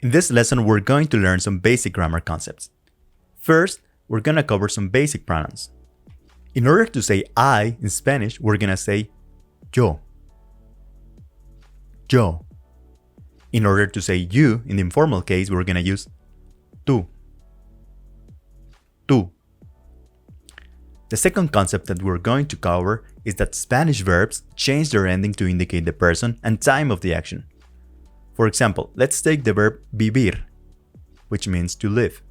In this lesson, we're going to learn some basic grammar concepts. First, we're going to cover some basic pronouns. In order to say I in Spanish, we're going to say yo. Yo. In order to say you in the informal case, we're going to use tú. Tú. The second concept that we're going to cover is that Spanish verbs change their ending to indicate the person and time of the action. For example, let's take the verb vivir, which means to live.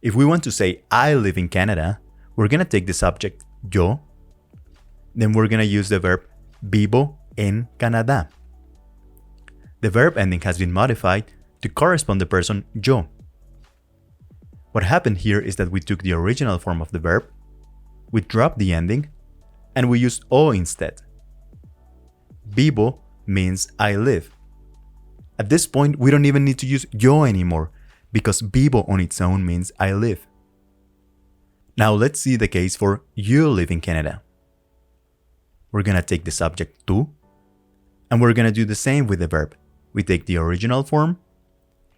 If we want to say I live in Canada, we're going to take the subject yo, then we're going to use the verb vivo en Canadá. The verb ending has been modified to correspond the person yo. What happened here is that we took the original form of the verb, we dropped the ending, and we used o instead. Vivo means I live. At this point, we don't even need to use yo anymore, because vivo on its own means I live. Now let's see the case for you live in Canada. We're gonna take the subject tú, and we're gonna do the same with the verb. We take the original form,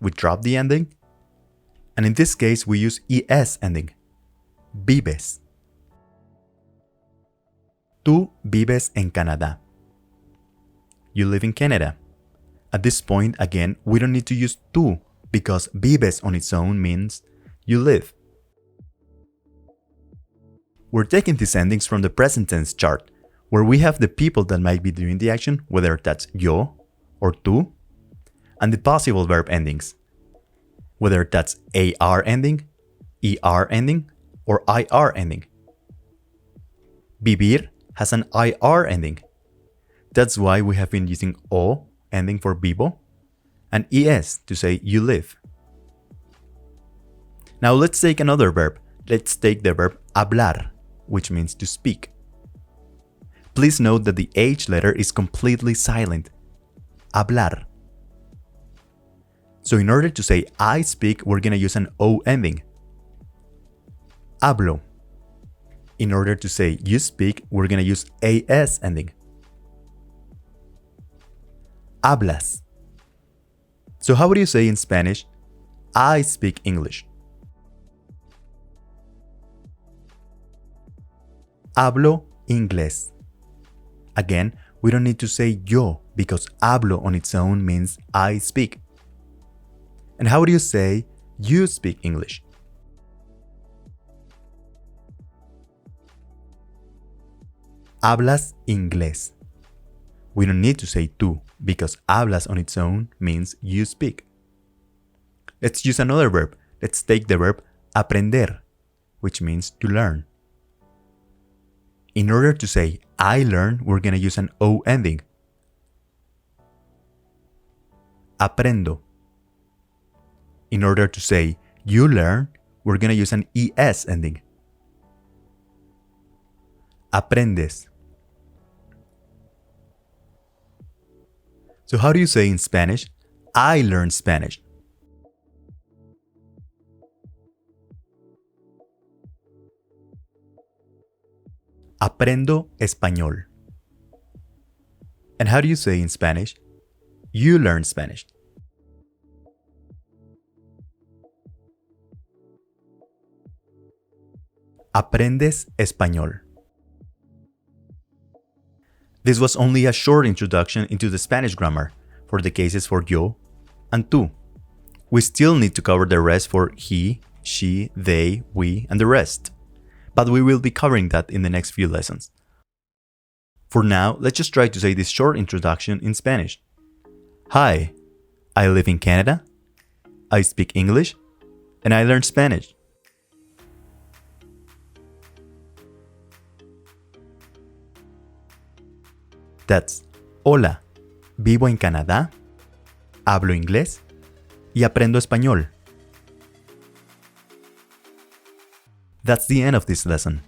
we drop the ending, and in this case we use es ending. Vives. Tú vives en Canadá. You live in Canada. At this point, again, we don't need to use tú because vives on its own means you live. We're taking these endings from the present tense chart, where we have the people that might be doing the action, whether that's yo or tú, and the possible verb endings, whether that's AR ending, ER ending, or IR ending. Vivir has an IR ending. That's why we have been using O ending for vivo and es to say you live. Now let's take another verb. Let's take the verb hablar, which means to speak. Please note that the H letter is completely silent. Hablar. So in order to say I speak, we're gonna use an O ending. Hablo. In order to say you speak, we're gonna use AS ending. Hablas. So how would you say in Spanish, I speak English? Hablo inglés. Again, we don't need to say yo because hablo on its own means I speak. And how do you say you speak English? Hablas inglés. We don't need to say tú because hablas on its own means you speak. Let's use another verb. Let's take the verb aprender, which means to learn. In order to say I learn, we're gonna use an O ending. Aprendo. In order to say you learn, we're gonna use an ES ending. Aprendes. So how do you say in Spanish, I learn Spanish? Aprendo español. And how do you say in Spanish, you learn Spanish? Aprendes español. This was only a short introduction into the Spanish grammar for the cases for yo and tú. We still need to cover the rest for he, she, they, we, and the rest. But we will be covering that in the next few lessons. For now, let's just try to say this short introduction in Spanish. Hi, I live in Canada, I speak English, and I learn Spanish. That's hola, vivo en Canadá, hablo inglés y aprendo español. That's the end of this lesson.